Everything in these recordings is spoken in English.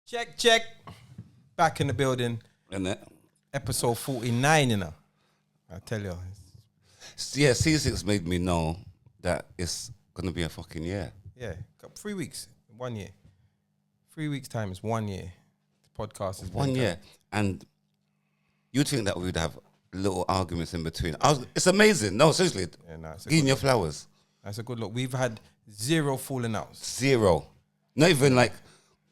Check. Back in the building. Isn't it? Episode 49, you know. I tell you. Yeah, Ceesix made me know that it's going to be a fucking year. Yeah, 3 weeks, 1 year. 3 weeks' time is 1 year. The podcast is 1 year. And you'd think that we'd have little arguments in between. It's amazing. No, seriously. Yeah, no, eating your flowers. That's a good look. We've had 0 falling outs. 0. Not even like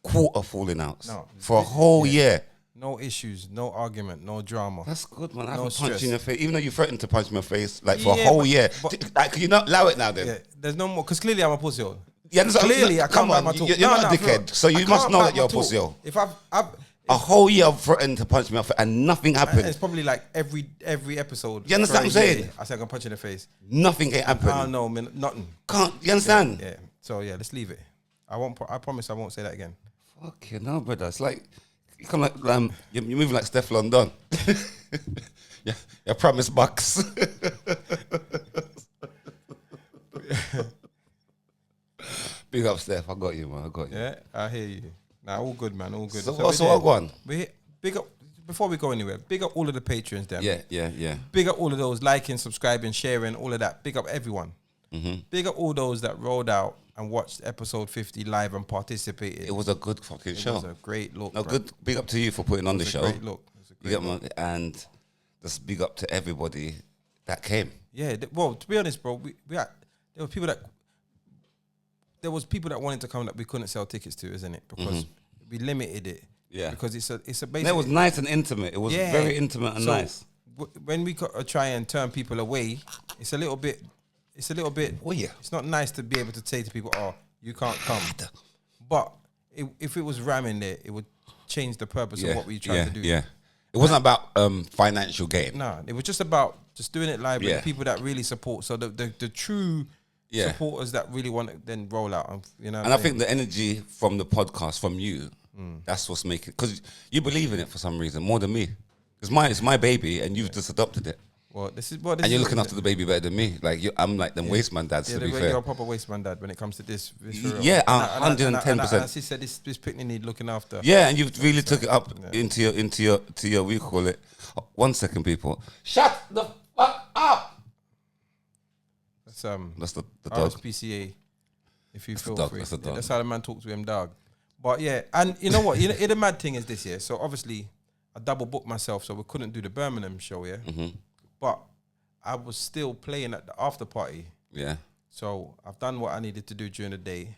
quarter falling outs. No. For a whole year. No issues, no argument, no drama. That's good, man. I No haven't stress. punched you in the face. Even though you threatened to punch me in the face like for a whole year. Like, can you not allow it now then? Yeah, there's no more, because clearly I'm a pussy hole. Yeah, Clearly, I come can't back on, my talk. you're not a dickhead, so you must know that you're a pussy hole. If I've A whole year of threatening to punch me off and nothing happened. it's probably like every episode. You understand what I'm saying? I said I'm gonna punch you in the face. Nothing ain't happened. I don't know, man, nothing. Can't, you understand? Yeah. So yeah, let's leave it. I promise I won't say that again. Fucking no, brother. It's like, you come like, you're moving like Steph London. Yeah, you promise box. Big up, Steph. I got you, man. I got you. Yeah, I hear you. Nah, all good, man. All good. So what's all going? Big up. Before we go anywhere, big up all of the patrons, them. Yeah. Big up all of those liking, subscribing, sharing, all of that. Big up everyone. Mm-hmm. Big up all those that rolled out and watched episode 50 live and participated. It was a good fucking show. It was a great look. No, bro. good. Big up to you for putting on the show. Great look. It was a great look. And just big up to everybody that came. Yeah. Well, to be honest, bro, there was people that wanted to come that we couldn't sell tickets to, isn't it? Because we limited it. Yeah. Because it's a basic. And it was nice and intimate. It was very intimate and nice. When we try and turn people away, it's a little bit. Oh yeah. It's not nice to be able to say to people, "Oh, you can't come." But if it was ramming there, it would change the purpose of what we tried to do. Yeah. It wasn't about financial gain. Nah, it was just about just doing it live with Yeah. the people that really support. So the true supporters that really want to then roll out, and you know. And I think the energy from the podcast, from you, that's what's making, because you believe in it for some reason more than me. It's my baby, and you've just adopted it. Well, this is and you're looking after the baby better than me. Like I'm like them waste man dads. Yeah, to be fair, you're a proper waste man dad when it comes to this. Yeah, 110%. And she said this picnic need looking after. Yeah, and you've really took it up into your what you call it. 1 second, people. Shut the fuck up. That's the dog. RSPCA. If you feel dog, free, that's the dog. That's how the man talks to him, dog. But yeah, and you know what? The mad thing is this year. So obviously, I double booked myself, so we couldn't do the Birmingham show. Yeah, but I was still playing at the after party. Yeah. So I've done what I needed to do during the day,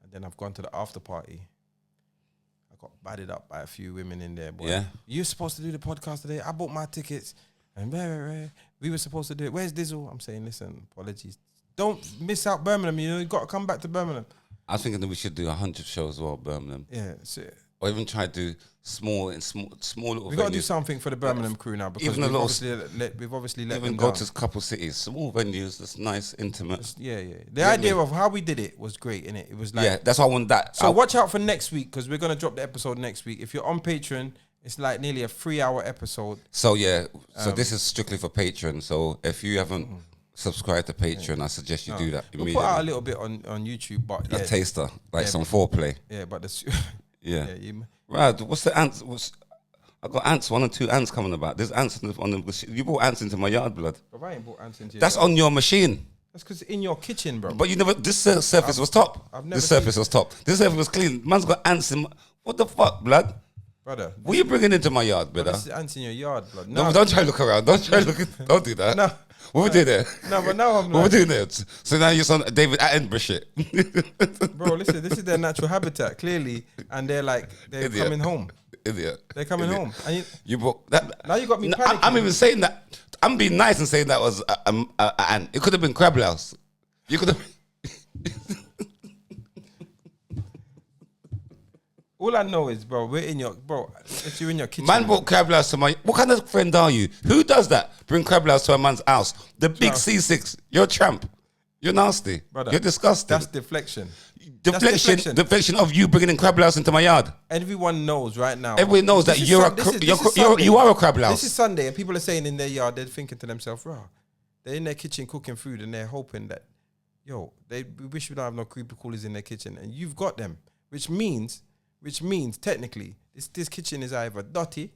and then I've gone to the after party. I got batted up by a few women in there. Boy. Yeah. You're supposed to do the podcast today. I bought my tickets, and we were supposed to do it. Where's Dizzle? I'm saying, listen, apologies. Don't miss out Birmingham. You got to come back to Birmingham. I was thinking that we should do 100 shows as well, Birmingham. Yeah. Or even try to do small little. We've got to do something for the Birmingham crew now, because even we've obviously let even them go down. to a couple cities, small venues. That's nice, intimate. Yeah. The idea of how we did it was great, innit? It was like, that's why I want that. So watch out for next week, because we're gonna drop the episode next week. If you're on Patreon, it's like nearly a 3-hour episode. So this is strictly for Patreon. So if you haven't subscribed to Patreon, I suggest you do that immediately. We'll put out a little bit on YouTube, but a taster, like some foreplay. Yeah, but Right, what's the ants? I got ants, 1 or 2 ants coming about. There's ants on the. You brought ants into my yard, blood. But I ain't brought ants into your That's yard. on your machine. That's because in your kitchen, bro. But you never. This surface was top. This surface was top. This surface was clean. Man's got ants in. What the fuck, blood? Brother, what are you bringing into my yard, brother? This is ants in your yard, blood. No, don't try to look around. Don't try to look. Don't do that. No. What we doing there? No, but now I'm what we doing there? So now you're on David Attenborough shit. Bro, listen, this is their natural habitat, clearly, and they're Idiot. coming home. Idiot. They're coming home. And you brought that. Now you got me panicking. I'm even saying that. I'm being nice and saying that was an ant. It could have been crab louse. You could have. All I know is, bro, if you're in your kitchen. Man brought crab louse to my. What kind of friend are you? Who does that? Bring crab louse to a man's house. The big C6. You're a tramp. You're nasty. Brother, you're disgusting. That's deflection. Deflection of you bringing in crab louse into my yard. Everyone knows right now. Everyone knows that you are a crab louse. This is Sunday, and people are saying in their yard, they're thinking to themselves, "Wow, they're in their kitchen cooking food, and they're hoping that, we wish we don't have no creepy crawlers in their kitchen, and you've got them, which means which means technically this kitchen is either dirty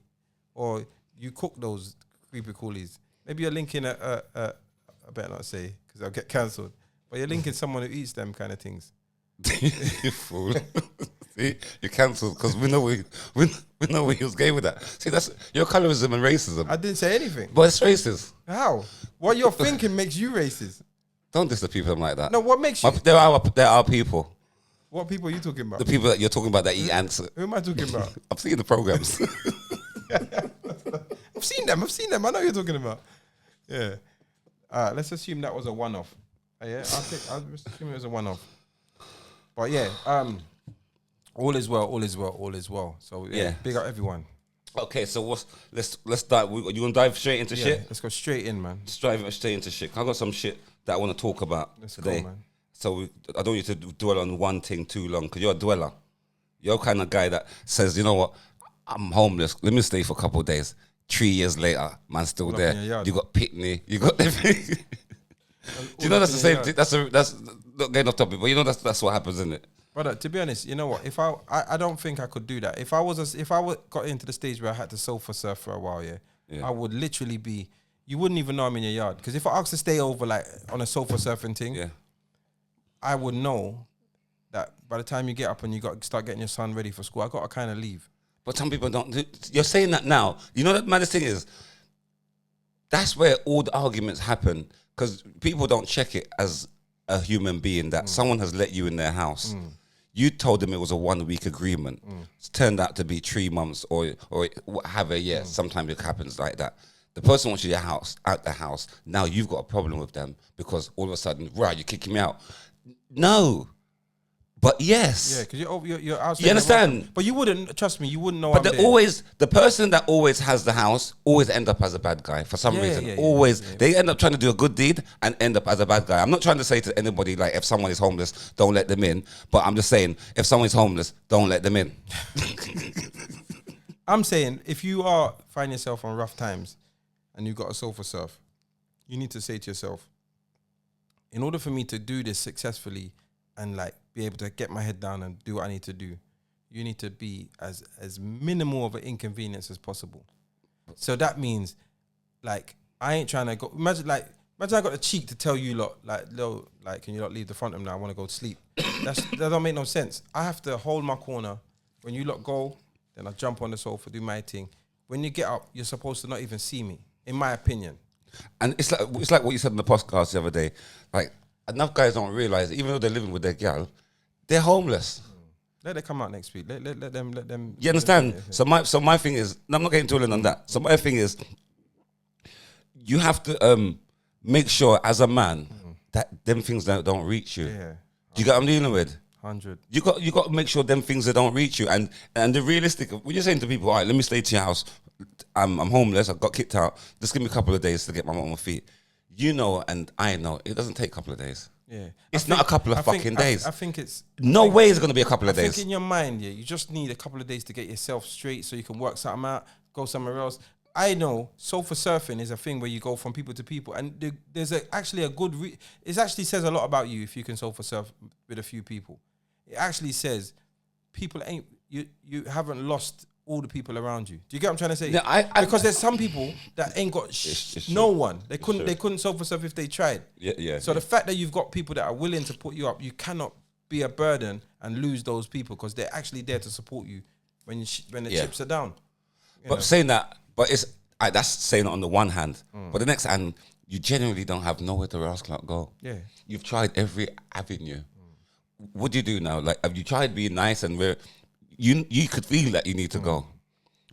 or you cook those creepy crawlies. Maybe you're linking I better not say because I'll get cancelled. But you're linking someone who eats them kind of things. You fool. See, you're cancelled because we know we know where he was going with that. See, that's your colorism and racism. I didn't say anything. But it's racist. How? What you're thinking makes you racist. Don't diss the people like that. No, what makes you? There are people. What people are you talking about? The people that you're talking about that eat ants. Who am I talking about? I've seen the programs. I've seen them. I know who you're talking about. Yeah. Let's assume that was a one-off. Yeah, I'll assume it was a one-off. But yeah, all is well. So yeah, big up everyone. Okay, so let's start. You gonna dive straight into shit? Let's go straight in, man. Let's dive straight into shit. I got some shit that I want to talk about today. Go, man. So I don't need to dwell on one thing too long because you're a dweller. You're kind of guy that says, you know what, I'm homeless. Let me stay for a couple of days. 3 years later, man's still there. You got Pitney. You got everything. Do you know that's the same thing? That's not getting off topic, but you know that's what happens, isn't it? Brother, to be honest, you know what? If I don't think I could do that. If I got into the stage where I had to sofa surf for a while, I would literally be. You wouldn't even know I'm in your yard because if I asked to stay over like on a sofa surfing thing, I would know that by the time you get up and you got start getting your son ready for school, I got to kind of leave. But some people don't. You're saying that now. You know that maddest thing is. That's where all the arguments happen because people don't check it as a human being that someone has let you in their house. You told them it was a 1 week agreement. It's turned out to be 3 months or have a year. Sometimes it happens like that. The person wants you out the house. Now you've got a problem with them because all of a sudden, right, you're kicking me out. No. But yes. Yeah, because you're outside. You understand? But you wouldn't, trust me, you wouldn't know. But the person that always has the house always end up as a bad guy for some reason. They end up trying to do a good deed and end up as a bad guy. I'm not trying to say to anybody like if someone is homeless, don't let them in. But I'm just saying if someone is homeless, don't let them in. I'm saying if you are find yourself on rough times and you've got a sofa surf, you need to say to yourself, in order for me to do this successfully and like be able to get my head down and do what I need to do, you need to be as minimal of an inconvenience as possible. So that means, like, I ain't trying to go. Imagine I got the cheek to tell you lot, like, can you not leave the front of them now? I want to go to sleep. That don't make no sense. I have to hold my corner. When you lot go, then I jump on the sofa, do my thing. When you get up, you're supposed to not even see me, in my opinion. And it's like what you said in the podcast the other day. Like, enough guys don't realize, even though they're living with their gal, they're homeless. Let them come out next week. Let them. You understand? So my thing is, I'm not getting too in on that. So my thing is, you have to make sure as a man that them things don't reach you. Yeah. Do you get what I'm dealing with? 100. You got to make sure them things that don't reach you. And the realistic, when you're saying to people, all right, let me stay to your house. I'm homeless. I got kicked out. Just give me a couple of days to get my mom on my feet. You know, and I know it doesn't take a couple of days. Yeah, it's not a couple of fucking days. I think it's no way it's going to be a couple of days. I think in your mind, you just need a couple of days to get yourself straight so you can work something out, go somewhere else. I know sofa surfing is a thing where you go from people to people, and there's actually a good. It actually says a lot about you if you can sofa surf with a few people. It actually says people ain't you haven't lost all the people around you. Do you get what I'm trying to say? Yeah, because there's some people that ain't got no one. They couldn't sofa surf if they tried. Yeah. So the fact that you've got people that are willing to put you up, you cannot be a burden and lose those people because they're actually there to support you when the chips are down. But saying that, that's saying it on the one hand. But the next hand, you genuinely don't have nowhere to else go. Yeah. You've tried every avenue. What do you do now? Like, have you tried being nice and where you could feel that you need to go,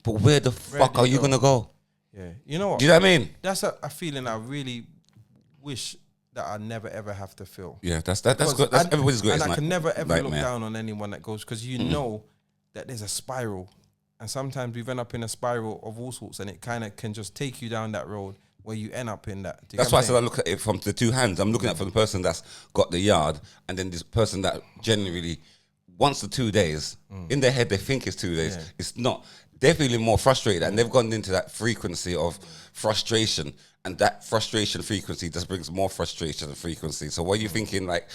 but where the fuck are you gonna go? Yeah, you know what? Do you know what I mean? That's a feeling I really wish that I never ever have to feel. Yeah, that's good. That's everybody's greatest. And I can never ever nightmare. look down on anyone that goes because you know that there's a spiral, and sometimes we've end up in a spiral of all sorts, and it kind of can just take you down that road where you end up in that. That's why I said I look at it from the two hands. I'm looking at it from the person that's got the yard, and then this person that generally. Once the 2 days, in their head they think it's 2 days. Yeah. It's not. They're feeling more frustrated and they've gone into that frequency of frustration. And that frustration frequency just brings more frustration and frequency. So what are you thinking like,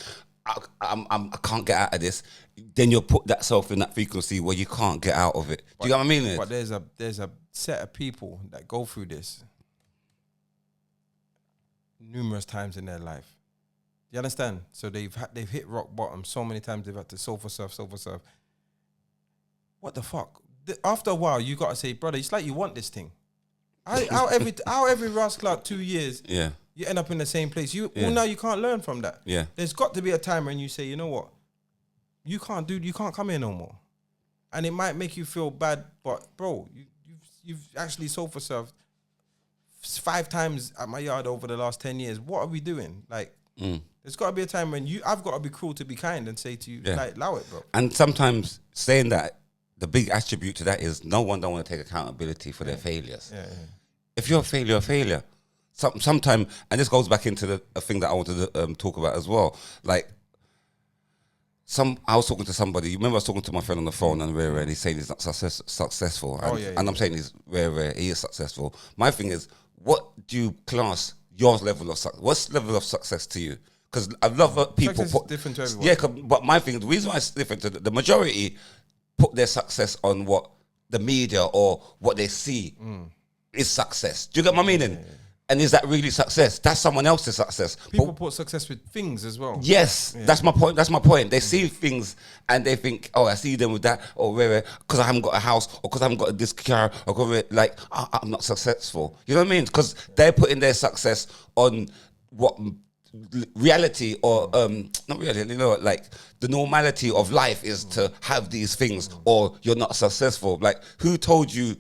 I can't get out of this. Then you'll put that self in that frequency where you can't get out of it. Do you get what I mean? But there's a set of people that go through this numerous times in their life. Do you understand? So they've hit rock bottom so many times. They've had to sofa surf. What the fuck? After a while, you gotta say, brother, it's like you want this thing. How every rascal out 2 years, Yeah. you end up in the same place. Well, now you can't learn from that. Yeah. There's got to be a time when you say, you know what, you can't come here no more, and it might make you feel bad, but bro, you've actually sofa surfed 5 times at my yard over the last 10 years. What are we doing? Like, there's got to be a time when I've got to be cruel to be kind and say to you, like, allow it, bro. And sometimes saying that, the big attribute to that is no one don't want to take accountability for their failures. Yeah. If you're a failure. Sometime, and this goes back into a thing that I wanted to talk about as well. Like, I was talking to somebody. You remember I was talking to my friend on the phone, and he's saying he's not successful. And I'm saying he's he is successful. My thing is, what do you class your level of success? What's level of success to you? Because I love people. Success is different to everyone. Yeah, but my thing, the reason why it's different to the majority put their success on what the media or what they see is success. Do you get my meaning? Yeah. And is that really success? That's someone else's success. People put success with things as well. Yes, that's my point. They see things and they think, oh, I see them with that, or because I haven't got a house, or because I haven't got this car, or like, I'm not successful. You know what I mean? Because they're putting their success on what reality, or not reality, like the normality of life is to have these things, or you're not successful. Like, who told you,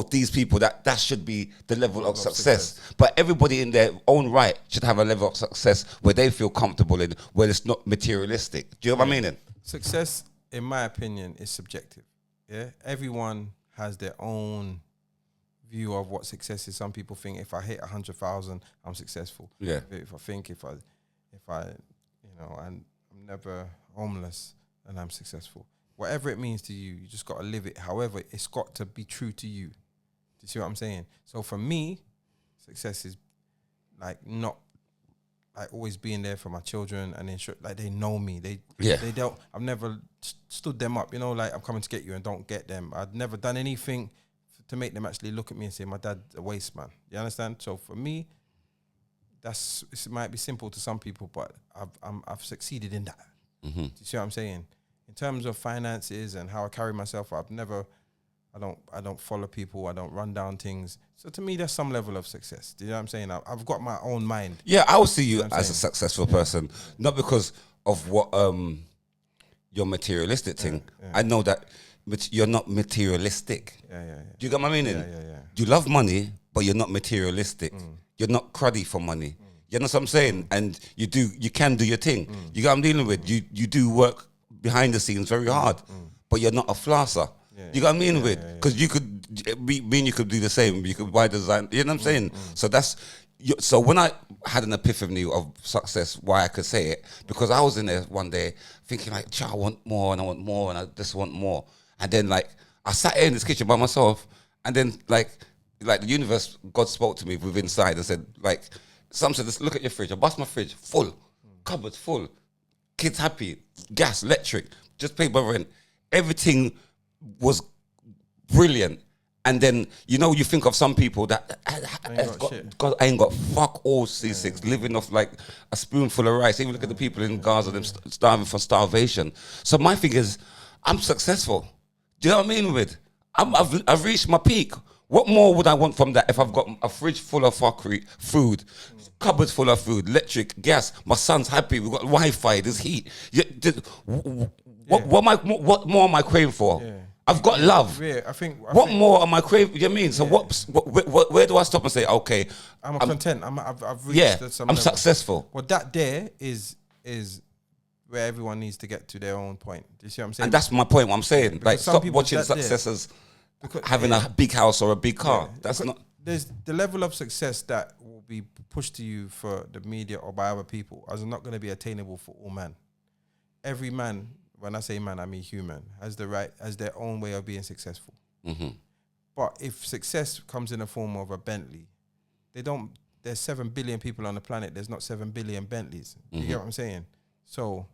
these people, that should be the level of success? But everybody in their own right should have a level of success where they feel comfortable in, where it's not materialistic. Do you know what I mean? Success, in my opinion, is subjective. Yeah, everyone has their own view of what success is. Some people think if I hit 100,000, I'm successful. Yeah. If I, and I'm never homeless, and I'm successful. Whatever it means to you, you just got to live it. However, it's got to be true to you. Do you see what I'm saying? So for me, success is like not like always being there for my children and ensure like they know me. They don't. I've never stood them up. Like, I'm coming to get you and don't get them. I've never done anything to make them actually look at me and say, my dad's a waste man. You understand? So for me, it might be simple to some people, but I've succeeded in that. Mm-hmm. Do you see what I'm saying? In terms of finances and how I carry myself, I don't follow people. I don't run down things. So to me, that's some level of success. Do you know what I'm saying? I've got my own mind. Yeah, I will see you as a successful person, not because of what your materialistic thing. Yeah. I know that you're not materialistic. Yeah. Do you get my meaning? Yeah. You love money, but you're not materialistic. You're not cruddy for money. You know what I'm saying? And you can do your thing. You get what I'm dealing with? You do work behind the scenes very hard, but you're not a flasser. You got what I mean because you could you could do the same. You could buy design. You know what I'm saying? So so when I had an epiphany of success, why I could say it, because I was in there one day thinking like, I want more and I want more and I just want more. And then like I sat in this kitchen by myself, and then like the universe, God spoke to me with inside and said like, some said, just look at your fridge. I bust my fridge full, cupboards full. Kids happy, gas, electric, just pay by rent. Everything was brilliant. And then, you think of some people that ain't got fuck all, Ceesix, living off like a spoonful of rice. Even look at the people in Gaza, them starving for starvation. So my thing is, I'm successful. Do you know what I mean with? I've reached my peak. What more would I want from that if I've got a fridge full of fuckery, food, cupboards full of food, electric, gas, my son's happy, we've got Wi-Fi, there's heat. What more am I craving for? Yeah. I've got love. Yeah, I think more am I craving? You know what I mean? So where do I stop and say, okay, I'm content. I've reached some I'm level. Successful. Well, that there is where everyone needs to get to their own point. Do you see what I'm saying? And that's my point. What I'm saying, because like, stop watching successes having a big house or a big car. That's not. There's the level of success that will be pushed to you for the media or by other people is not going to be attainable for all men. Every man, when I say man, I mean human, has their own way of being successful. Mm-hmm. But if success comes in the form of a Bentley, there's 7 billion people on the planet. There's not 7 billion Bentleys. You get what I'm saying? So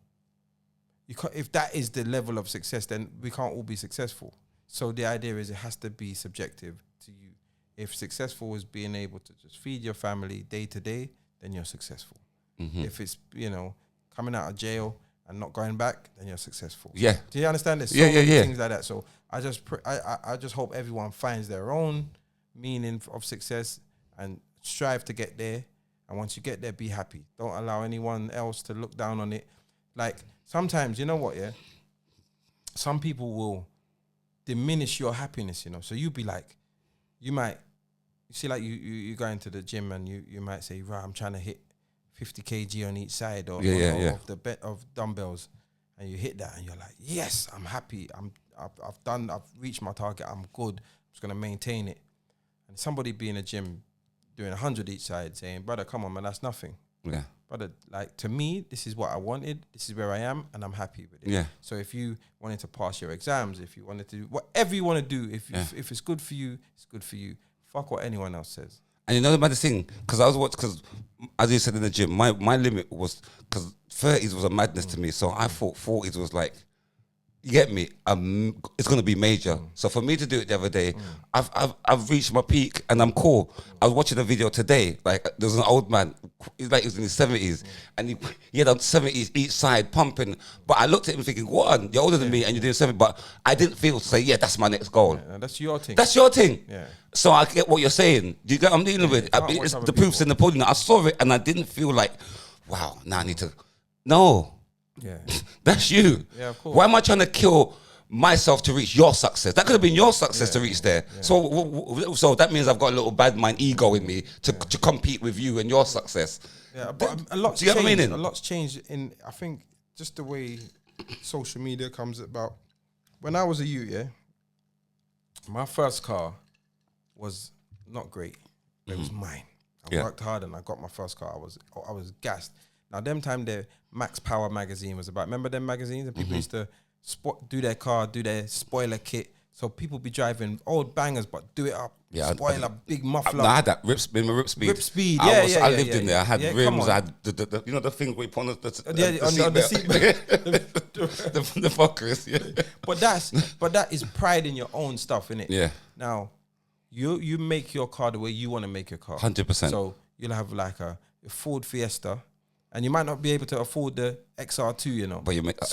if that is the level of success, then we can't all be successful. So the idea is it has to be subjective to you. If successful is being able to just feed your family day to day, then you're successful. If it's, coming out of jail and not going back, then you're successful. Yeah. Do you understand? There's so many things like that. So I just hope everyone finds their own meaning of success and strive to get there. And once you get there, be happy. Don't allow anyone else to look down on it. Like sometimes, you know what, yeah? Some people will diminish your happiness, So you'll be like, you see like you go into the gym and you might say, right, I'm trying to hit 50 kg on each side or of the bet of dumbbells, and you hit that and you're like, yes, I'm happy. I've reached my target. I'm good. I'm just gonna maintain it. And somebody be in the gym doing 100 each side saying, brother, come on, man, that's nothing. Yeah. Brother, like to me, this is what I wanted. This is where I am, and I'm happy with it. Yeah. So if you wanted to pass your exams, if you wanted to do whatever you want to do, if it's good for you, it's good for you. Fuck what anyone else says. And you know the maddest thing, because as you said in the gym, my limit was, because 30s was a madness to me. So I thought 40s was like, you get me? It's gonna be major. So for me to do it the other day, I've reached my peak and I'm cool. I was watching a video today. Like there was an old man, he was in his 70s, and he had on 70s each side pumping. But I looked at him thinking, "What? You're older than me, and you're doing 70." But I didn't feel to say, "Yeah, that's my next goal." Yeah, that's your thing. That's your thing. Yeah. So I get what you're saying. Do you get what I'm dealing with? The proof's in the pudding. I saw it and I didn't feel like, wow, now I need to. No. Yeah. That's you. Yeah, of course. Why am I trying to kill myself to reach your success? That could have been your success to reach there. Yeah. So that means I've got a little bad mind ego in me to compete with you and your success. Yeah, but a lot's Do you get what I changed. mean? A lot's changed in, I think, just the way social media comes about. When I was a youth, my first car was not great. It was mine. I worked hard and I got my first car. I was gassed. Now, them time the Max Power magazine was about. Remember them magazines? And people used to do their car, do their spoiler kit. So people be driving old bangers, but do it up. Yeah, spoiler, big muffler. I had that rip speed. Rip speed, I lived in there. I had rims. I had the the thing where you put on the seat the fuckers. Yeah. But that is pride in your own stuff, innit? Yeah. Now, you make your car the way you want to make your car. 100%. So you'll have like a Ford Fiesta, and you might not be able to afford the XR2, But you make it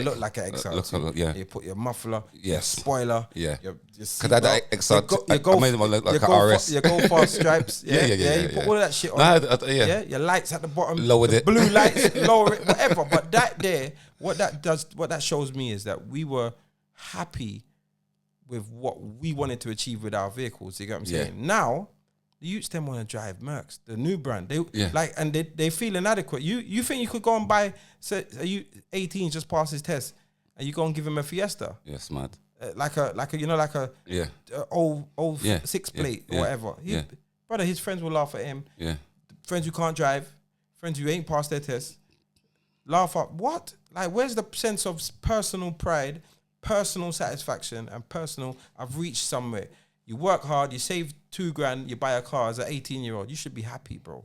look like an XR2. You put your muffler, your spoiler, your because that XR2, I made them look like an RS. Your Go Fast stripes, you put all of that shit on. Your lights at the bottom, lowered it, blue lights, lower it, whatever. But what that shows me is that we were happy with what we wanted to achieve with our vehicles. You get what I'm saying? Now, the youths them want to drive Mercs, the new brand. They feel inadequate. You think you could go and buy? So are you 18 just passed his test, and you go and give him a Fiesta? Yes, mad. Like a old 6 plate or whatever. Brother, his friends will laugh at him. Yeah. Friends who can't drive, friends who ain't passed their test, laugh at what? Like, where's the sense of personal pride, personal satisfaction, and personal? I've reached somewhere. You work hard, you save $2,000, you buy a car as an 18-year-old. You should be happy, bro.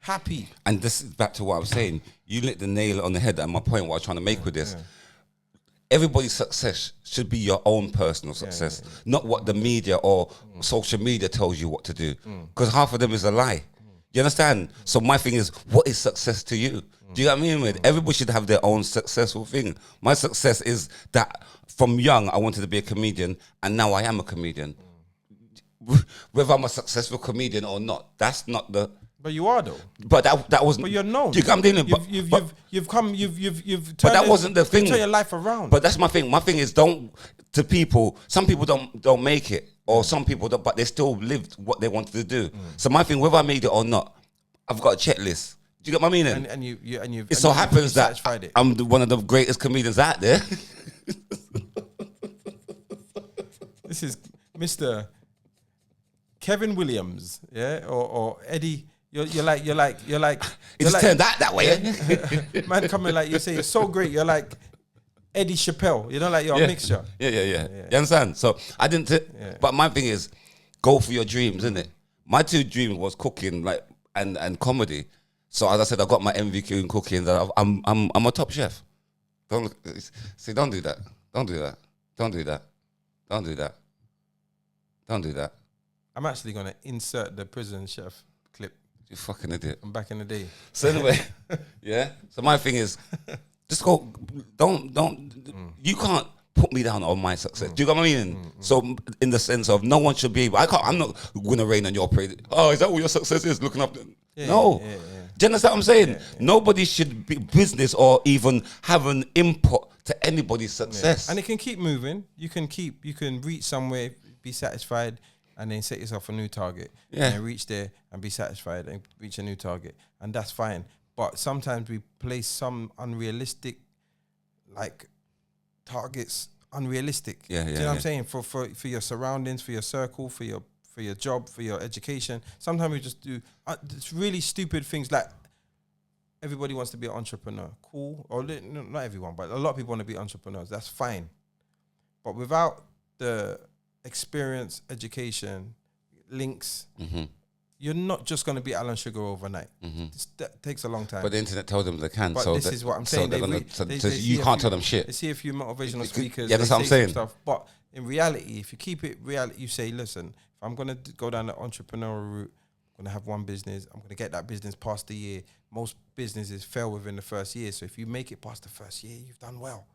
Happy. And this is back to what I was saying. You lit the nail on the head at my point, what I was trying to make with this. Everybody's success should be your own personal success, not what the media or social media tells you what to do. Because half of them is a lie. You understand? So my thing is, what is success to you? Do you know what I mean? With everybody should have their own successful thing. My success is that from young, I wanted to be a comedian, and now I am a comedian. Whether I'm a successful comedian or not, that's not the. But you are though. But that wasn't. But you're known. You've turned. But that wasn't the thing. Turn your life around. But that's my thing. My thing is, some people don't make it, or some people don't, but they still lived what they wanted to do. So my thing, whether I made it or not, I've got a checklist. Do you get my meaning? And you've. It so happens that I'm one of the greatest comedians out there. This is Mr. Kevin Williams, or Eddie. You're like. It just turned out that way. Yeah? Man, coming like you say, you're so great. You're like Eddie Chappelle. Like you're a mixture. Yeah. You understand? So I didn't. But my thing is, go for your dreams, isn't it? My two dreams was cooking, and comedy. So as I said, I got my MVQ in cooking. I'm a top chef. Don't see. Don't do that. Don't do that. Don't do that. Don't do that. Don't do that. I'm actually gonna insert the prison chef clip. You fucking idiot. From back in the day. So anyway, yeah. So my thing is, just go. Don't. You can't put me down on my success. Do you get what I mean? So in the sense of no one should be able. I'm not going to rain on your parade. Oh, is that what your success is? Looking up. No. Yeah. Do you understand what I'm saying? Nobody should be business or even have an input to anybody's success. And it can keep moving. You can reach somewhere, be satisfied, and then set yourself a new target. Yeah. And then reach there and be satisfied and reach a new target. And that's fine. But sometimes we place some unrealistic, like, targets, unrealistic. Yeah. Do you know what I'm saying? For your surroundings, for your circle, for your job, for your education. Sometimes we just do it's really stupid things like everybody wants to be an entrepreneur. Cool. Or not everyone, but a lot of people want to be entrepreneurs. That's fine. But without the experience, education, links, you're not just going to be Alan Sugar overnight. That takes a long time. But the internet tells them they can. But so this is what I'm saying. You can't tell them shit. They see a few motivational speakers. Yeah, that's what I'm saying. Stuff. But in reality, if you keep it reality, you say, listen, if I'm going to go down the entrepreneurial route, I'm going to have one business. I'm going to get that business past the year. Most businesses fail within the first year. So if you make it past the first year, you've done well.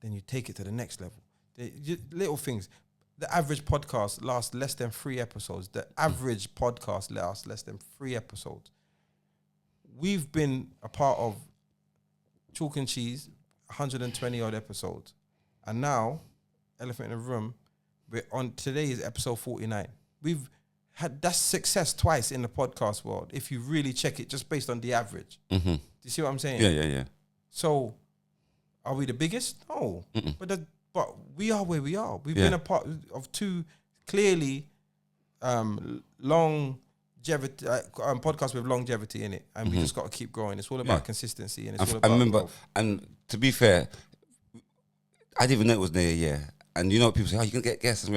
Then you take it to the next level. Little things. The average podcast lasts less than 3 episodes. The average podcast lasts less than 3 episodes. We've been a part of Chalk and Cheese, 120 odd episodes. And now, Elephant in the Room, today is episode 49. We've had that's success twice in the podcast world, if you really check it just based on the average. Do you see what I'm saying? Yeah. So, are we the biggest? No. But we are where we are. We've been a part of 2 clearly longevity podcasts with longevity in it, and we just got to keep growing. It's all about consistency, and it's all about. I remember, and to be fair, I didn't even know it was near a year. And you know, people say, "Oh, you can get guests."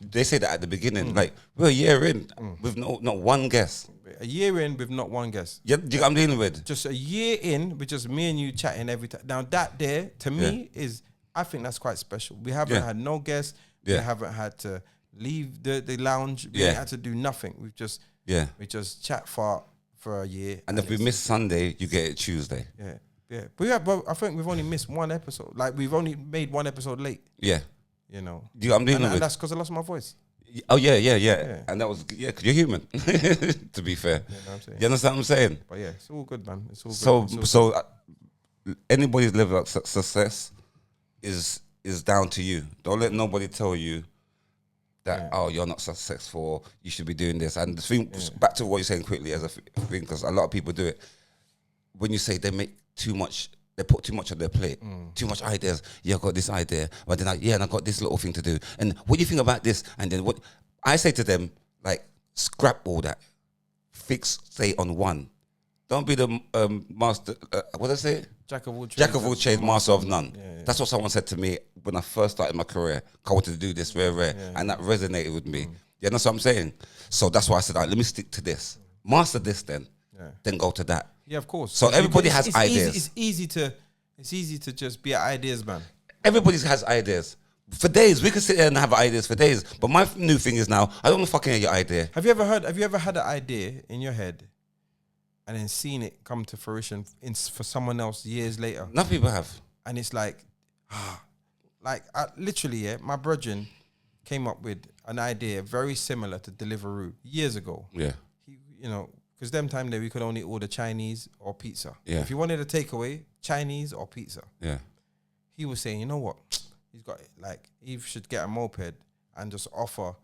They say that at the beginning, like we're a year in with not one guest. A year in with not one guest. Yeah, do you know what I'm dealing with? Just a year in with just me and you chatting every time. Now that there to me is. I think that's quite special. We haven't had no guests. We haven't had to leave the lounge. We haven't had to do nothing. We just chat for a year. And if we miss Sunday, you get it Tuesday. Yeah. But I think we've only missed one episode. Like we've only made one episode late. Yeah. You know. I'm dealing with. And that's because I lost my voice. Oh yeah. And that was because you're human. To be fair. Yeah, know what I'm saying? You understand what I'm saying? But yeah, it's all good, man. It's all good. So anybody's level of success is down to you. Don't let nobody tell you that you're not successful, you should be doing this. And the thing, back to what you're saying quickly as a thing, because a lot of people do it. When you say they make too much, they put too much on their plate, too much ideas. Yeah, I got this idea, but then and I got this little thing to do. And what do you think about this? And then what I say to them, like, scrap all that, stay on one. Don't be the master. What did I say? Jack of all trades, master of none. Yeah. That's what someone said to me when I first started my career. I wanted to do this rare, and that resonated with me. Yeah, that's what I'm saying. So that's why I said, all right, let me stick to this, master this, then go to that. Yeah, of course. So everybody has ideas. It's easy to just be an ideas man. Everybody has ideas. For days, we could sit there and have ideas for days. But my new thing is now, I don't want to fucking hear your idea. Have you ever had an idea in your head and then seen it come to fruition for someone else years later? Enough people have. And it's like, literally, my brethren came up with an idea very similar to Deliveroo years ago. Yeah. Because them time there we could only order Chinese or pizza. Yeah. If you wanted a takeaway, Chinese or pizza. Yeah. He was saying, you know what? He should get a moped and just offer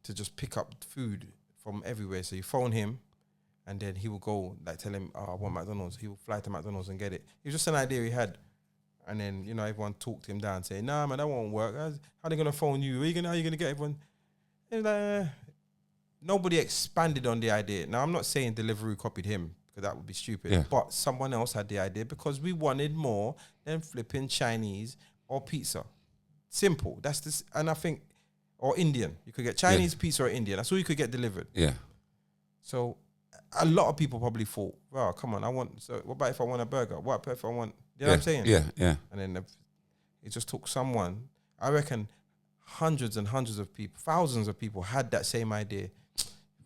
to just pick up food from everywhere. So you phone him, and then he will go, tell him, I want McDonald's. He will fly to McDonald's and get it. It was just an idea he had. And then, everyone talked him down, saying, nah, man, that won't work. How are they going to phone you? How are you going to get everyone? And nobody expanded on the idea. Now, I'm not saying Deliveroo copied him, because that would be stupid. Yeah. But someone else had the idea because we wanted more than flipping Chinese or pizza. Simple. That's this. And I think, or Indian. You could get Chinese pizza or Indian. That's all you could get delivered. Yeah. So a lot of people probably thought, well, come on, so what about if I want a burger? What if I want, you know what I'm saying? Yeah. And then it just took someone, I reckon hundreds and hundreds of people, thousands of people had that same idea.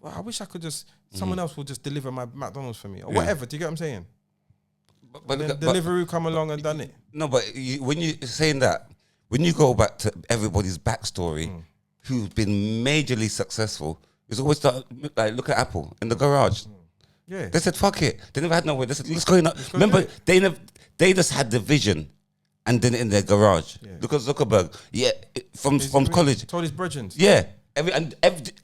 Well, I wish I could someone else will just deliver my McDonald's for me or whatever. Do you get what I'm saying? But then Deliveroo come along and done it. No, but when you're saying that, when you go back to everybody's backstory, who's been majorly successful, it's always like, look at Apple in the garage. Yeah. They said, fuck it. They never had nowhere. They said, let's go in. Remember, they just had the vision and then in their garage. Yeah. Look at Zuckerberg. Yeah, from college. Told his brethren. Yeah.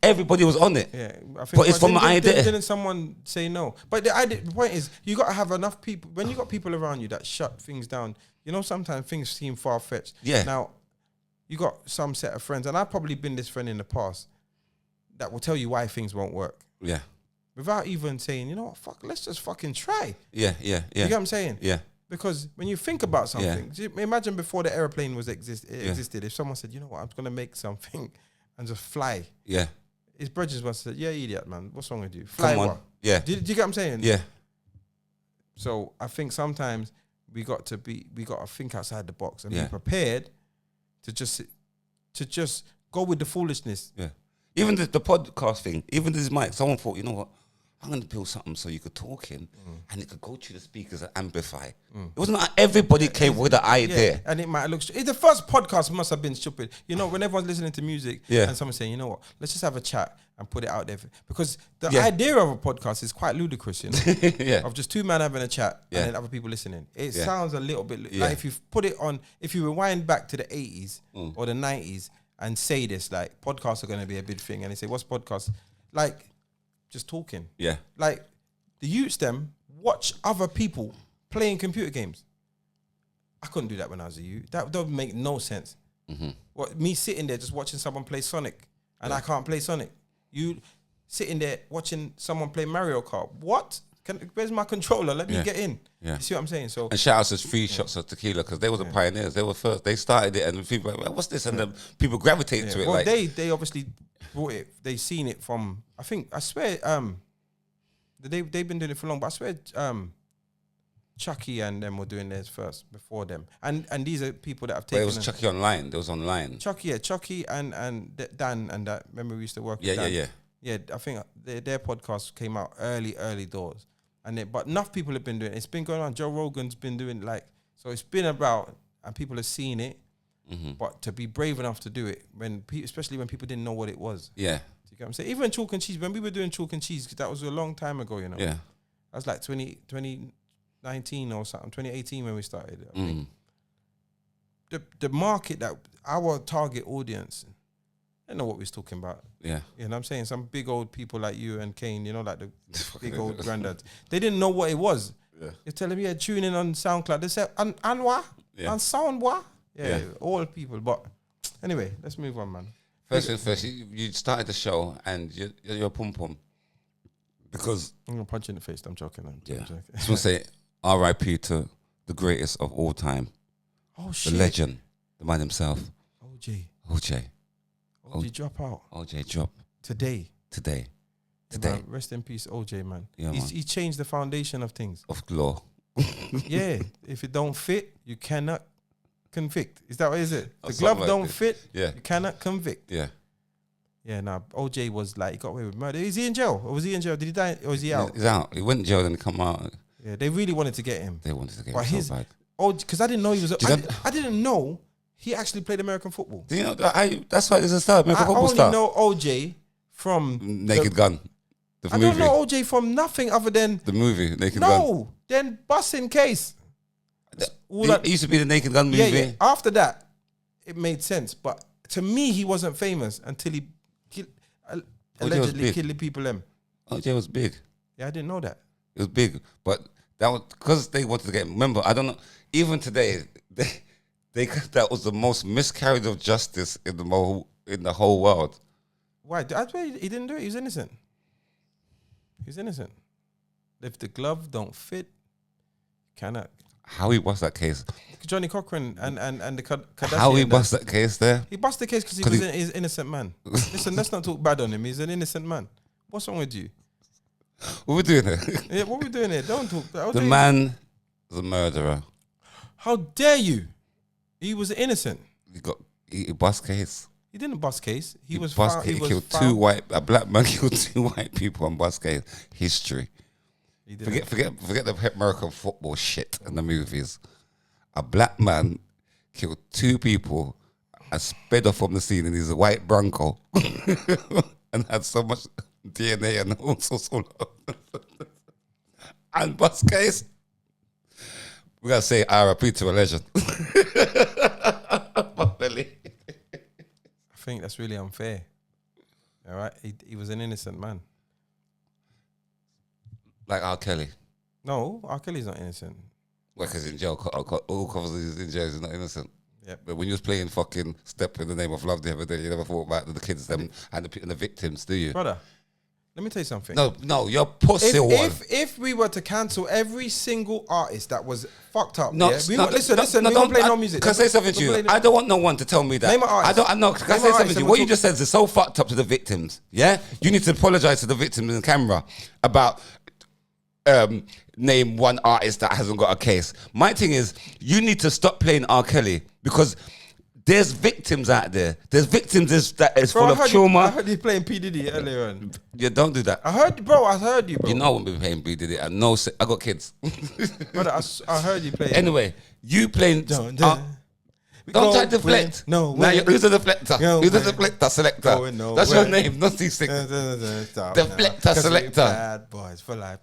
Everybody was on it. Yeah, I think, but it's from the idea. Didn't someone say no? But the point is, you got to have enough people. When you got people around you that shut things down, you know, sometimes things seem far fetched. Yeah. Now, you got some set of friends, and I've probably been this friend in the past that will tell you why things won't work. Yeah. Without even saying, you know what, fuck, let's just fucking try. Yeah. You get what I'm saying? Yeah. Because when you think about something, imagine before the airplane existed, if someone said, you know what, I'm going to make something and just fly. Yeah. His brothers must have said, yeah, idiot, man. What's wrong with you? Fly what? Yeah. Do you get what I'm saying? Yeah. So I think sometimes we got to think outside the box and be prepared to just go with the foolishness. Yeah. Even the podcast thing, even this mic, someone thought, you know what, I'm going to build something so you could talk in and it could go through the speakers and amplify. It wasn't like everybody came with an idea. Yeah, and it might look the first podcast must have been stupid. You know, when everyone's listening to music and someone's saying, you know what, let's just have a chat and put it out there. Because the idea of a podcast is quite ludicrous, you know, of just two men having a chat and then other people listening. It sounds a little bit like if you put it on, if you rewind back to the 80s or the 90s and say this, like, podcasts are going to be a big thing. And they say, what's podcast? Like, just talking. Yeah. Like, the youths them watch other people playing computer games. I couldn't do that when I was a youth. That would make no sense. What, me sitting there just watching someone play Sonic and I can't play Sonic. You sitting there watching someone play Mario Kart. What? Where's my controller? Let me get in. Yeah. You see what I'm saying? So, and shout out to Free Shots of Tequila, because they were the pioneers. They were first. They started it, and people were like, what's this? And then people gravitate to it. Well, like, they obviously brought it. They seen it from, I swear, they've been doing it for long, but I swear Chucky and them were doing theirs first before them. And these are people that have taken. But it was Chucky online. There was online. Chucky and Dan and that. Remember we used to work with Dan? Yeah, I think their podcast came out early doors. But enough people have been doing it. It's been going on. Joe Rogan's been doing so it's been about, and people have seen it. But to be brave enough to do it, especially when people didn't know what it was. Yeah. Do you get what I'm saying? Even chalk and cheese, when we were doing chalk and cheese, that was a long time ago, you know. Yeah. That was like 2019 or something, 2018 when we started. I think. The market, that our target audience, I don't know what we was talking about. Yeah. You know what I'm saying? Some big old people like you and Kane, you know, like the big old granddads. They didn't know what it was. Yeah. You tell them, tune in on SoundCloud. They said, and what? Yeah. And sound what? Yeah, all people. But anyway, let's move on, man. First things first, you started the show and you're pum-pum. Because... I'm going to punch you in the face. I'm joking. I'm joking. I just want to say R.I.P. to the greatest of all time. Oh, shit. The legend. The man himself. OJ drop out. OJ drop. Today. Man, rest in peace, OJ, man. Yeah, He changed the foundation of things. Of law. Yeah. If it don't fit, you cannot convict. Is that what is it? The glove don't fit, you cannot convict. Yeah. Yeah, OJ was like, he got away with murder. Is he in jail? Or was he in jail? Did he die? Or is he out? He's out. He went in jail, then he come out. Yeah, they really wanted to get him. They wanted to get him so bad. Because I didn't know he was... I didn't know he actually played American football. Do you know, that's why he's a star, American football star. I only know OJ from... Naked Gun. I don't know OJ from nothing other than... The movie, Naked Gun. No, then Bussin' Case. It used to be the Naked Gun movie. Yeah. After that, it made sense. But to me, he wasn't famous until he allegedly killed the people. OJ was big. Yeah, I didn't know that. It was big. But that was because they wanted to get him. Remember, I don't know, even today, that was the most miscarriage of justice in the whole world. Why? That's why he didn't do it. He's innocent. He's innocent. If the glove don't fit, cannot. How he bust that case? Johnny Cochran and the Kardashian. How he bust that case there? He bust the case because he's an innocent man. Listen, let's not talk bad on him. He's an innocent man. What's wrong with you? What we doing here? Yeah, what we doing here? Don't talk. The man is a murderer. How dare you? He was innocent. He bust case. He didn't bust case. He was bust found. case. He He was killed a black man killed 2 white people on bus case. History. Forget the American football shit in the movies. A black man killed 2 people and sped off from the scene in his white Bronco and had so much DNA and all sorts of and bus case. We gotta say RIP to a legend. I think that's really unfair. All right, he was an innocent man. Like R. Kelly. No, R. Kelly's not innocent. Well, because in jail, all covers in jail is not innocent. Yep. But when you was playing fucking Step in the Name of Love the other day, you never thought about the kids and the victims, do you? Brother, let me tell you something. No, you're pussy one. If we were to cancel every single artist that was fucked up, No, yeah? listen, we don't play no music. Can I say something to you? I don't want no one to tell me that. Name an artist. I know. Can I say something to you? What you just said is so fucked up to the victims. Yeah, you need to apologize to the victims in the camera about name one artist that hasn't got a case. My thing is, you need to stop playing R. Kelly because there's victims out there. There's victims that is full of trauma. I heard you playing P. Diddy earlier on. Yeah, don't do that. I heard you, bro. You know I won't be playing P. Diddy. I got kids. Brother, I heard you playing. Anyway, you playing... Don't try to deflect. No. Now who's the deflector? Who's the deflector selector? That's your name, not Ceesix. Deflector selector. Bad boys for life.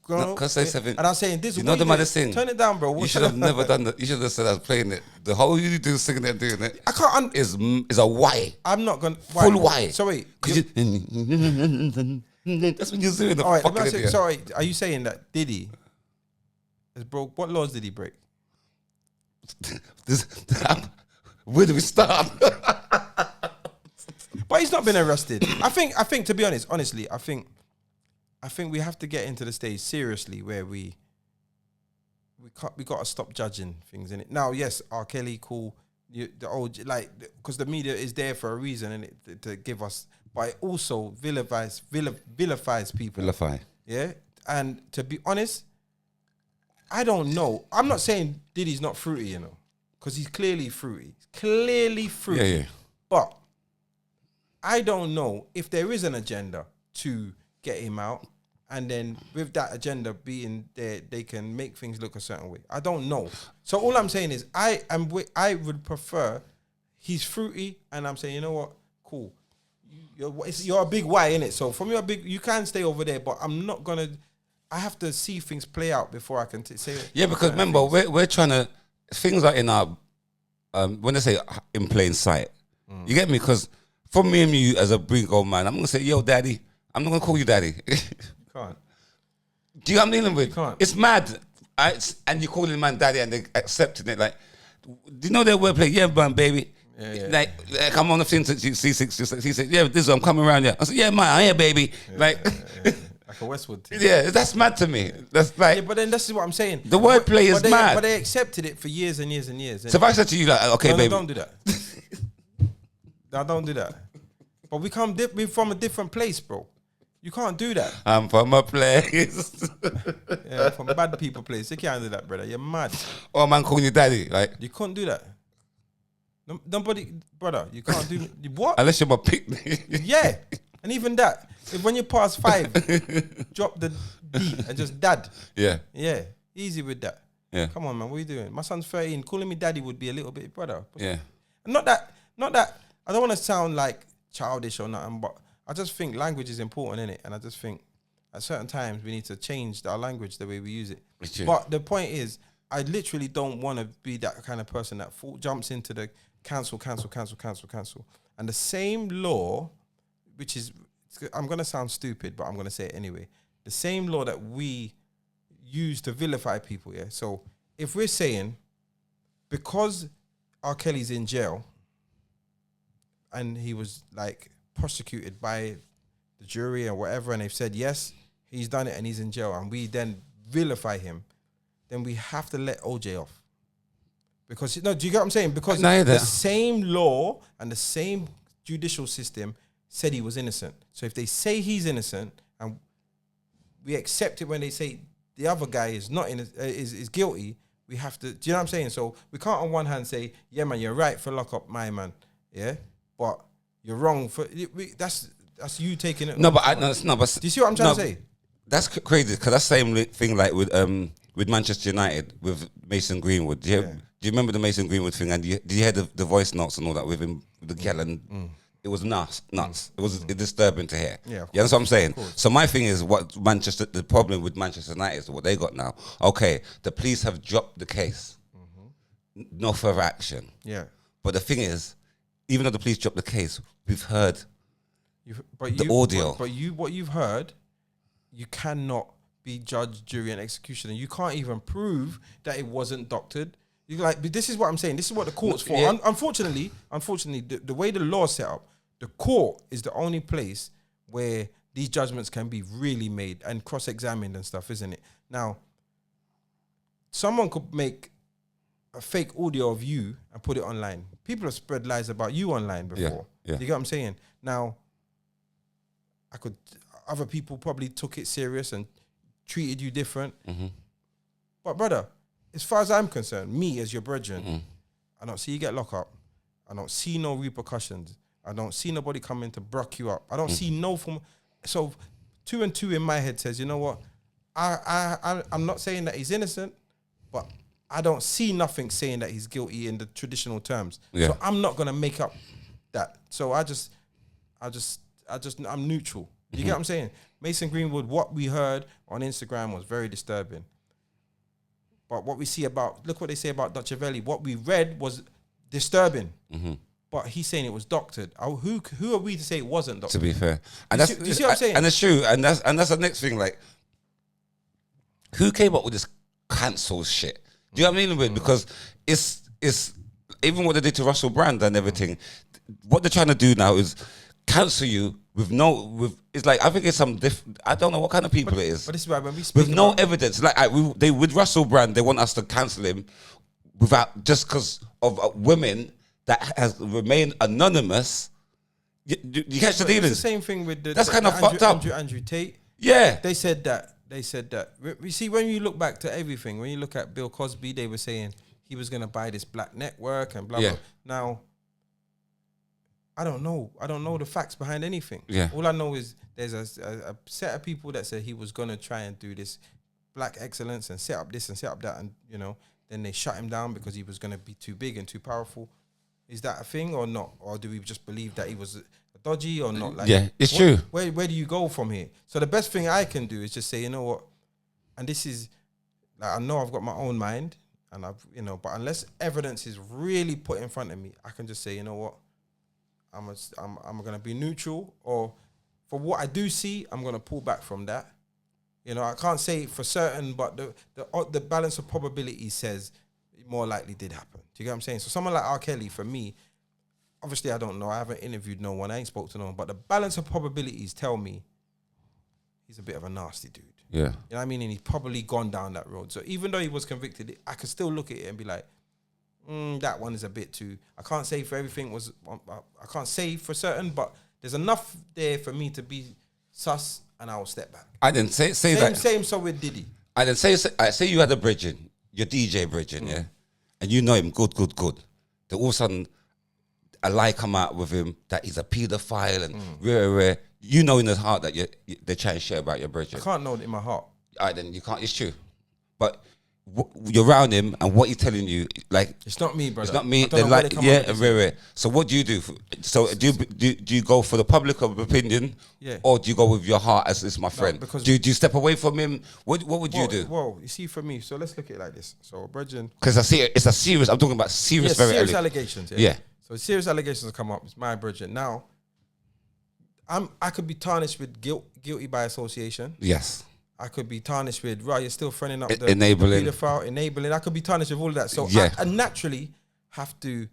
No, can I say something? And I'm saying this. You know the maddest thing? Turn it down, bro. You should have never done that. You should have said I was playing it. The whole you do singing it and doing it. I can't. Is a why. I'm not gonna. Full why. Sorry. That's when you're doing the all right, fucking idiot. sorry. Are you saying that Diddy has broke? What laws did he break? Where do we start? But he's not been arrested. I think to be honestly, I think we have to get into the stage seriously where we got to stop judging things in it. Now, yes, R. Kelly, cool, the old because the media is there for a reason and to give us, but it also vilifies people. Vilify. Yeah, and to be honest, I don't know. I'm not saying Diddy's not fruity, you know, because he's clearly fruity. Yeah. But I don't know if there is an agenda to get him out, and then with that agenda being there, they can make things look a certain way. I don't know. So all I'm saying is I would prefer he's fruity, and I'm saying, you know what, cool. You're a big Y, innit? So from your big, you can stay over there, but I'm not gonna. I have to see things play out before I can say it. Yeah, because remember, we're trying to, things are in our, when they say in plain sight, you get me? Because for me and you as a big old man, I'm going to say, yo, daddy. I'm not going to call you daddy. You can't. Do you know what I'm dealing with? You can't. It's mad. And you're calling man daddy and they're accepting it. Like, do you know their wordplay? Yeah, man, baby. Yeah. Like I'm on the thing to C6. He said, yeah, this is, I'm coming around here. I said, yeah, man, I'm here, baby. Yeah, like... Yeah. Like a Westwood team. Yeah, that's mad to me. That's like, yeah, but then this is what I'm saying. The wordplay is mad. But they accepted it for years and years and years. So if I said to you, like, okay, no, baby, don't do that. No, don't do that. But we're from a different place, bro. You can't do that. I'm from a place. Yeah, from bad people place. You can't do that, brother. You're mad. Oh man, calling you daddy, like you couldn't do that. Nobody, brother. You can't do what? Unless you're my pick. Yeah, and even that. If when you pass 5, drop the D and just dad. Yeah. Yeah. Easy with that. Yeah. Come on, man. What are you doing? My son's 13. Calling me daddy would be a little bit, brother. Yeah. Not that. I don't want to sound like childish or nothing, but I just think language is important, innit? And I just think at certain times we need to change our language, the way we use it. But the point is, I literally don't want to be that kind of person that jumps into the cancel. And the same law, which is, I'm going to sound stupid, but I'm going to say it anyway. The same law that we use to vilify people, yeah? So if we're saying, because R. Kelly's in jail and he was like prosecuted by the jury or whatever, and they've said, yes, he's done it and he's in jail, and we then vilify him, then we have to let OJ off. Because, do you get what I'm saying? Because the same law and the same judicial system said he was innocent. So if they say he's innocent and we accept it when they say the other guy is not is guilty. We have to. Do you know what I'm saying? So we can't on one hand say, yeah, man, you're right for lock up my man, yeah, but you're wrong for that's you taking it. No, but no, but do you see what I'm trying to say? That's crazy because that's the same thing like with Manchester United with Mason Greenwood. Do you remember the Mason Greenwood thing? And did you hear the voice notes and all that with him, with the gal, and it was nuts. It was disturbing to hear. Yeah, you know what I'm saying? So my thing is the problem with Manchester United is what they got now. Okay, the police have dropped the case. No further action. Yeah. But the thing is, even though the police dropped the case, we've heard the audio. But what you've heard, you cannot be judge, jury, and executioner. You can't even prove that it wasn't doctored. You like, but this is what I'm saying. This is what the court's for. Yeah. Unfortunately, the way the law's set up, the court is the only place where these judgments can be really made and cross-examined and stuff, isn't it? Now, someone could make a fake audio of you and put it online. People have spread lies about you online before. Yeah. You get what I'm saying? Now, other people probably took it serious and treated you different. But brother, as far as I'm concerned, me as your brethren, I don't see you get locked up. I don't see no repercussions. I don't see nobody coming to bruck you up. I don't see no form. So 2 and 2 in my head says, you know what? I'm not saying that he's innocent, but I don't see nothing saying that he's guilty in the traditional terms. Yeah. So I'm not gonna make up that. So I'm neutral. You get what I'm saying? Mason Greenwood, what we heard on Instagram was very disturbing. But what we see look what they say about Dutchavelli. What we read was disturbing. But he's saying it was doctored. Who are we to say it wasn't doctored? To be fair, and do you see what I'm saying? And it's true, and that's the next thing. Like, who came up with this cancel shit? Do you know what I mean? With because it's even what they did to Russell Brand and everything. What they're trying to do now is cancel you with it's like, I think it's some different. I don't know what kind of people it is. But this is why when we speak with no evidence, like with Russell Brand, they want us to cancel him without just because of women that has remained anonymous. You catch the dealings. It's the same thing with that's kind of fucked up. Andrew Tate. Yeah, they said that. We see, when you look back to everything, when you look at Bill Cosby, they were saying he was going to buy this black network and blah, blah. Now, I don't know. I don't know the facts behind anything. Yeah. All I know is there's a set of people that said he was going to try and do this black excellence and set up this and set up that. And, then they shut him down because he was going to be too big and too powerful. Is that a thing or not? Or do we just believe that he was dodgy or not? Like, yeah, it's true. Where do you go from here? So the best thing I can do is just say, you know what? And this is, like, I know I've got my own mind, and but unless evidence is really put in front of me, I can just say, you know what? I'm gonna be neutral, or for what I do see, I'm gonna pull back from that. I can't say for certain, but the balance of probability says it more likely did happen. Do you get what I'm saying? So someone like R. Kelly, for me, obviously I don't know. I haven't interviewed no one. I ain't spoke to no one. But the balance of probabilities tell me he's a bit of a nasty dude. Yeah. You know what I mean? And he's probably gone down that road. So even though he was convicted, I could still look at it and be like, that one is a bit too... I can't say for everything was... I can't say for certain, but there's enough there for me to be sus, and I will step back. I didn't say that. Same so with Diddy. I didn't say you had a bridging, your DJ bridging, yeah? And you know him good. Then all of a sudden, a lie come out with him that he's a paedophile and rare. You know in his heart that they're trying to share about your bridging. I can't know it in my heart. All right, then you can't. It's true. But you're around him, and what he's telling you, like, it's not me, brother. It's not me. They're like, rare. So what do you do? So do you go for the public opinion, or do you go with your heart as this my friend? Because do you step away from him? What would you do? Well, you see, for me, so let's look at it like this. So, brethren, because I see it's a serious. I'm talking about serious, serious allegations. Yeah. So serious allegations have come up. It's my brethren. Now, I could be tarnished with guilty by association. Yes. I could be tarnished with, right, you're still friending up the enabling. I could be tarnished with all of that. So I naturally have to,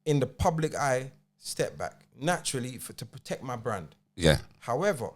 in the public eye, step back. Naturally, to protect my brand. Yeah. However,